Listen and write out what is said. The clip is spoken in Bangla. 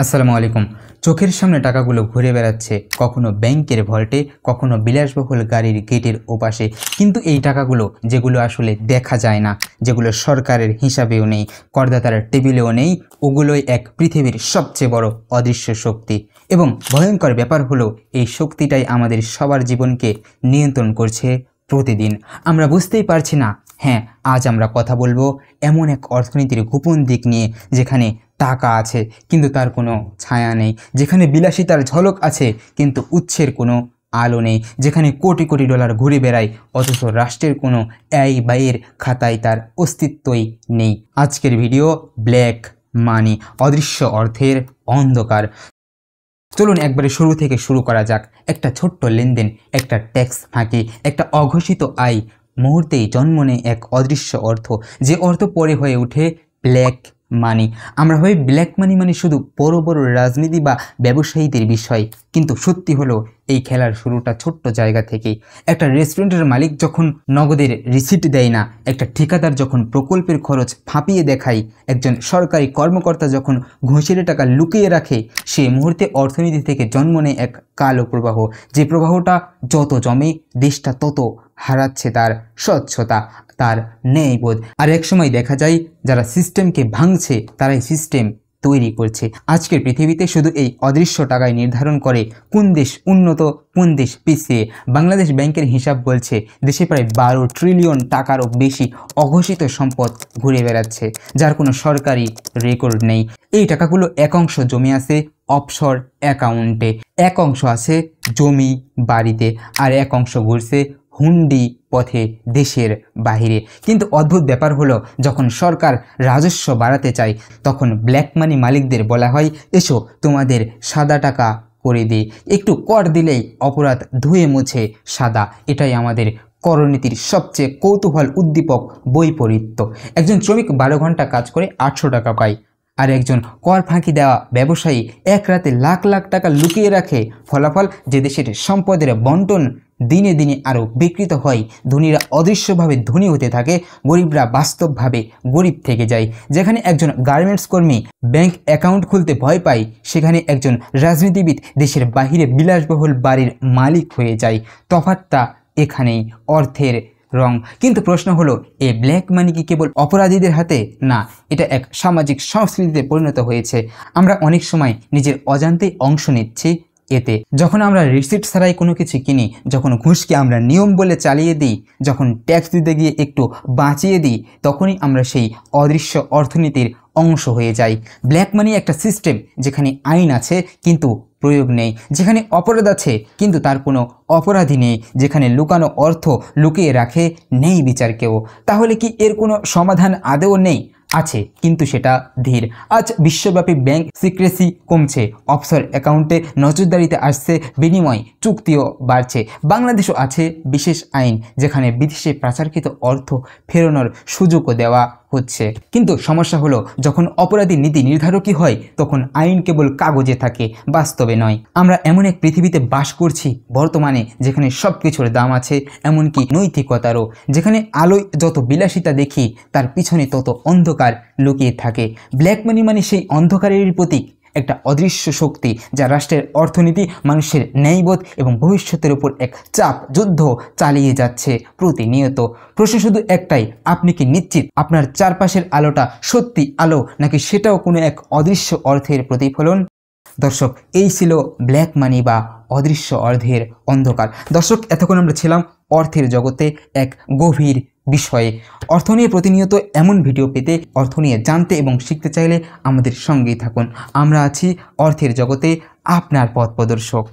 আসসালামু আলাইকুম। চোখের সামনে টাকাগুলো ঘুরে বেড়াচ্ছে, কখনো ব্যাংকের ভল্টে, কখনো বিলাসবহুল গাড়ির গেটের ওপাশে। কিন্তু এই টাকাগুলো যেগুলো আসলে দেখা যায় না, যেগুলো সরকারের হিসাবেও নেই, করদাতার টেবিলেও নেই, ওগুলোই এক পৃথিবীর সবচেয়ে বড় অদৃশ্য শক্তি। এবং ভয়ঙ্কর ব্যাপার হলো এই শক্তিটাই আমাদের সবার জীবনকে নিয়ন্ত্রণ করছে প্রতিদিন। আমরা বুঝতেই পারছি না। হ্যাঁ, আজ আমরা কথা বলবো এমন এক অর্থনীতির গোপন দিক নিয়ে, যেখানে টাকা আছে কিন্তু তার কোনো ছায়া নেই, যেখানে বিলাসিতার ঝলক আছে কিন্তু উৎসের কোনো আলো নেই, যেখানে কোটি কোটি ডলার ঘুরে বেড়ায় অথচ রাষ্ট্রের কোনো ব্যয়ের খাতায় তার অস্তিত্বই নেই। আজকের ভিডিও ব্ল্যাক মানি, অদৃশ্য অর্থের অন্ধকার। চলুন একবারে শুরু থেকে শুরু করা যাক। একটা ছোট্ট লেনদেন, একটা ট্যাক্স ফাঁকি, একটা অঘোষিত আয়, মুহূর্তেই জন্ম নেয় এক অদৃশ্য অর্থ, যে অর্থ পরে হয়ে ওঠে ব্ল্যাক মানি। আমরা ভাবি ব্ল্যাক মানি মানে শুধু বড় বড় রাজনীতি বা ব্যবসায়ীদের বিষয়, কিন্তু সত্যি হলো এই খেলার শুরুটা ছোট্ট জায়গা থেকেই। একটা রেস্টুরেন্টের মালিক যখন নগদের রিসিট দেয় না, একটা ঠিকাদার যখন প্রকল্পের খরচ ফাঁপিয়ে দেখায়, একজন সরকারি কর্মকর্তা যখন ঘুষের টাকা লুকিয়ে রাখে, সে মুহূর্তে অর্থনীতি থেকে জন্ম নেয় এক কালো প্রবাহ, যে প্রবাহটা যত জমে দেশটা তত হারাচ্ছে তার স্বচ্ছতা, তার ন্যায়বোধ। আর একসময় দেখা যায় যারা সিস্টেমকে ভাঙছে তারাই সিস্টেম তৈরি করছে। আজকের পৃথিবীতে শুধু এই অদৃশ্য টাকায় নির্ধারণ করে কোন দেশ উন্নত, কোন দেশ পিছিয়ে। বাংলাদেশ ব্যাংকের হিসাব বলছে দেশে প্রায় 12 ট্রিলিয়ন টাকারও বেশি অঘোষিত সম্পদ ঘুরে বেড়াচ্ছে, যার কোনো সরকারি রেকর্ড নেই। এই টাকাগুলো এক অংশ জমে আছে অফশোর অ্যাকাউন্টে, এক অংশ আছে জমি বাড়িতে, আর এক অংশ ঘুরছে হুন্ডি পথে দেশের বাহিরে। কিন্তু অদ্ভুত ব্যাপার হলো, যখন সরকার রাজস্ব বাড়াতে চায় তখন ব্ল্যাক মানি মালিকদের বলা হয়, এসো তোমাদের সাদা টাকা করে দিই। একটু কর দিলেই অপরাধ ধুয়ে মুছে সাদা। এটাই আমাদের করনীতির সবচেয়ে কৌতূহল উদ্দীপক বৈপরীত্য। একজন শ্রমিক 12 ঘন্টা কাজ করে 800 টাকা পায়, আর একজন কর ফাঁকি দেওয়া ব্যবসায়ী এক রাতে লাখ লাখ টাকা লুকিয়ে রাখে। ফলাফল, যে দেশের সম্পদের বন্টন দিনে দিনে আরও বিকৃত হয়, ধনীরা অদৃশ্যভাবে ধনী হতে থাকে, গরিবরা বাস্তবভাবে গরিব থেকে যায়। যেখানে একজন গার্মেন্টস কর্মী ব্যাংক অ্যাকাউন্ট খুলতে ভয় পায়, সেখানে একজন রাজনীতিবিদ দেশের বাহিরে বিলাসবহুল বাড়ির মালিক হয়ে যায়। তফাৎটা এখানেই, অর্থের রং। কিন্তু প্রশ্ন হলো, এই ব্ল্যাক মানি কি কেবল অপরাধীদের হাতে? না, এটা এক সামাজিক সংস্কৃতিতে পরিণত হয়েছে। আমরা অনেক সময় নিজের অজান্তেই অংশ নিচ্ছি এতে। যখন আমরা রিসিট ছাড়াই কোনো কিছু কিনি, যখন ঘুষকে আমরা নিয়ম বলে চালিয়ে দিই, যখন ট্যাক্স দিতে গিয়ে একটু বাঁচিয়ে দিই, তখনই আমরা সেই অদৃশ্য অর্থনীতির অংশ হয়ে যাই। ব্ল্যাক মানি একটা সিস্টেম যেখানে আইন আছে কিন্তু প্রয়োগ নেই, যেখানে অপরাধ আছে কিন্তু তার কোনো অপরাধী নেই, যেখানে লুকানো অর্থ লুকিয়ে রাখে নেই বিচার কেউ। তাহলে কি এর কোনো সমাধান আদৌ নেই? আছে, কিন্তু সেটা ধীর। আজ বিশ্বব্যাপী ব্যাংক সিক্রেসি কমছে, অফশোর অ্যাকাউন্টে নজরদারিতে আসছে, বিনিময় চুক্তিও বাড়ছে। বাংলাদেশও আছে বিশেষ আইন, যেখানে বিদেশে পাচারকৃত অর্থ ফেরানোর সুযোগও দেওয়া হচ্ছে। কিন্তু সমস্যা হলো, যখন অপরাধী নীতি নির্ধারকই হয়, তখন আইন কেবল কাগজে থাকে, বাস্তবে নয়। আমরা এমন এক পৃথিবীতে বাস করছি বর্তমানে, যেখানে সব কিছুর দাম আছে, এমনকি নৈতিকতারও। যেখানে আলোয় যত বিলাসিতা দেখি, তার পিছনে তত অন্ধকার লুকিয়ে থাকে। ব্ল্যাক মানি মানে সেই অন্ধকারের প্রতীক, একটা অদৃশ্য শক্তি যা রাষ্ট্রের অর্থনীতি, মানুষের ন্যায়বোধ এবং ভবিষ্যতের উপর এক চাপ যুদ্ধ চালিয়ে যাচ্ছে প্রতিনিয়ত। প্রশ্ন শুধু একটাই, আপনি কি নিশ্চিত আপনার চারপাশের আলোটা সত্যি আলো, নাকি সেটাও কোনো এক অদৃশ্য অর্থের প্রতিফলন? দর্শক, এই ছিল ব্ল্যাক মানি বা অদৃশ্য অর্থের অন্ধকার। দর্শক, এতক্ষণ আমরা ছিলাম অর্থের জগতে এক গভীর বিষয়ে। অর্থ নিয়ে প্রতিনিয়ত এমন ভিডিও পেতে, অর্থ নিয়ে জানতে এবং শিখতে চাইলে আমাদের সঙ্গেই থাকুন। আমরা আছি অর্থের জগতে, আপনার পথ প্রদর্শক।